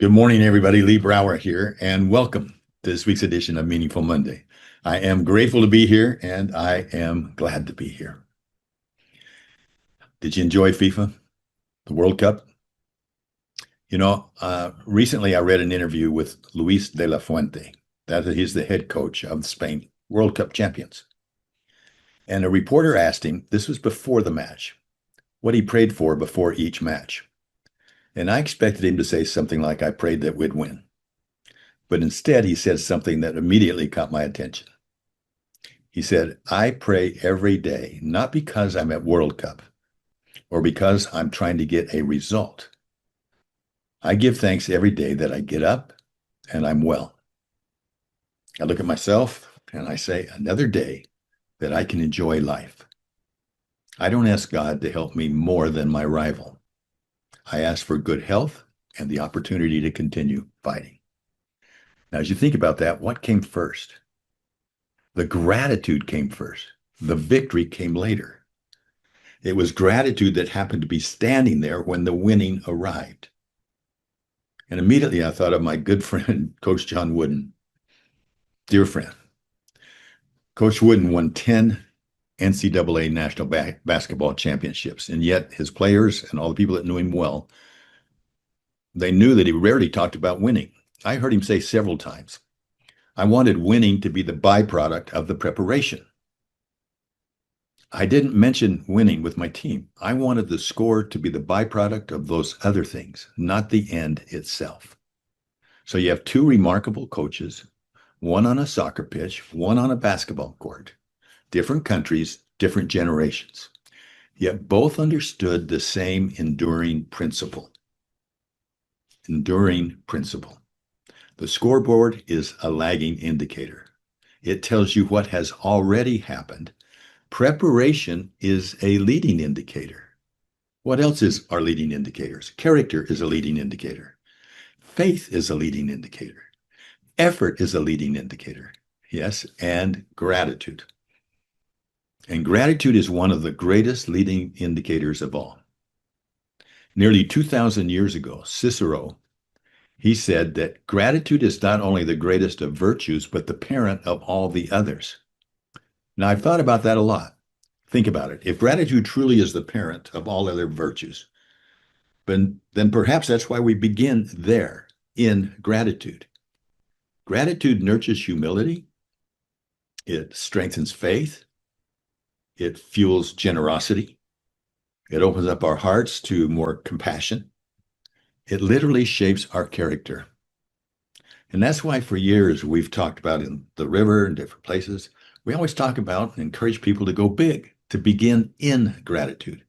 Good morning, everybody. Lee Brower here, and welcome to this week's edition of Meaningful Monday. I am grateful to be here, and I am glad to be here. Did you enjoy FIFA, the World Cup? Recently I read an interview with Luis de la Fuente. He's the head coach of the Spain World Cup champions. And a reporter asked him, this was before the match, what he prayed for before each match. And I expected him to say something like, I prayed that we'd win. But instead, he said something that immediately caught my attention. He said, I pray every day, not because I'm at World Cup or because I'm trying to get a result. I give thanks every day that I get up and I'm well. I look at myself and I say, another day that I can enjoy life. I don't ask God to help me more than my rival. I ask for good health and the opportunity to continue fighting. Now, as you think about that, what came first? The gratitude came first. The victory came later. It was gratitude that happened to be standing there when the winning arrived. And immediately I thought of my good friend, Coach John Wooden, dear friend. Coach Wooden won 10 NCAA national basketball championships, and yet his players and all the people that knew him well, they knew that he rarely talked about winning. I heard him say several times, I wanted winning to be the byproduct of the preparation. I didn't mention winning with my team. I wanted the score to be the byproduct of those other things, not the end itself. So you have two remarkable coaches, one on a soccer pitch, one on a basketball court, different countries, different generations, yet both understood the same enduring principle. Enduring principle. The scoreboard is a lagging indicator. It tells you what has already happened. Preparation is a leading indicator. What else is our leading indicators? Character is a leading indicator. Faith is a leading indicator. Effort is a leading indicator. Yes, and gratitude. And gratitude is one of the greatest leading indicators of all. Nearly 2,000 years ago, Cicero, he said that gratitude is not only the greatest of virtues, but the parent of all the others. Now, I've thought about that a lot. Think about it. If gratitude truly is the parent of all other virtues, then perhaps that's why we begin there, in gratitude. Gratitude nurtures humility. It strengthens faith. It fuels generosity. It opens up our hearts to more compassion. It literally shapes our character. And that's why for years we've talked about in the river and different places, we always talk about and encourage people to go big, to begin in gratitude.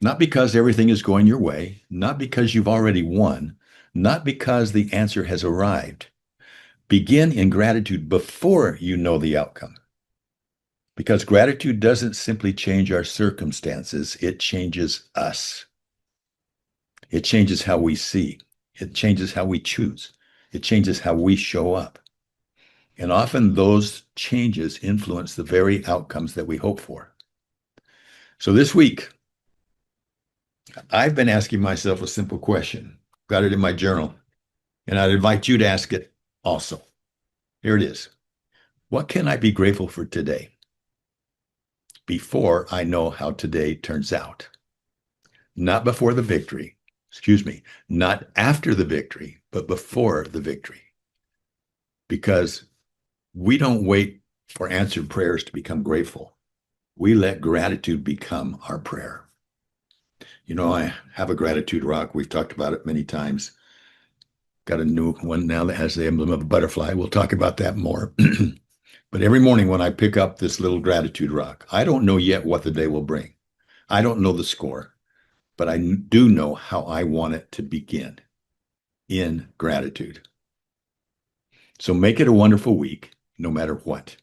Not because everything is going your way, not because you've already won, not because the answer has arrived. Begin in gratitude before you know the outcome. Because gratitude doesn't simply change our circumstances, it changes us. It changes how we see. It changes how we choose. It changes how we show up. And often those changes influence the very outcomes that we hope for. So this week, I've been asking myself a simple question. Got it in my journal, and I'd invite you to ask it also. Here it is. What can I be grateful for today before I know how today turns out? Not before the victory, not after the victory, but before the victory. Because we don't wait for answered prayers to become grateful. We let gratitude become our prayer. You know, I have a gratitude rock. We've talked about it many times. Got a new one now that has the emblem of a butterfly. We'll talk about that more. But every morning when I pick up this little gratitude rock, I don't know yet what the day will bring. I don't know the score, but I do know how I want it to begin, in gratitude. So make it a wonderful week, no matter what.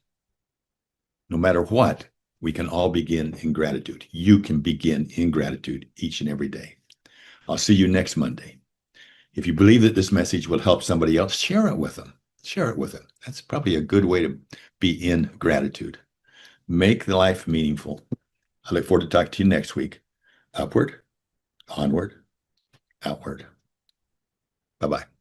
No matter what, we can all begin in gratitude. You can begin in gratitude each and every day. I'll see you next Monday. If you believe that this message will help somebody else, share it with them. Share it with them. That's probably a good way to be in gratitude. Make the life meaningful. I look forward to talking to you next week. Upward, onward, outward. Bye bye.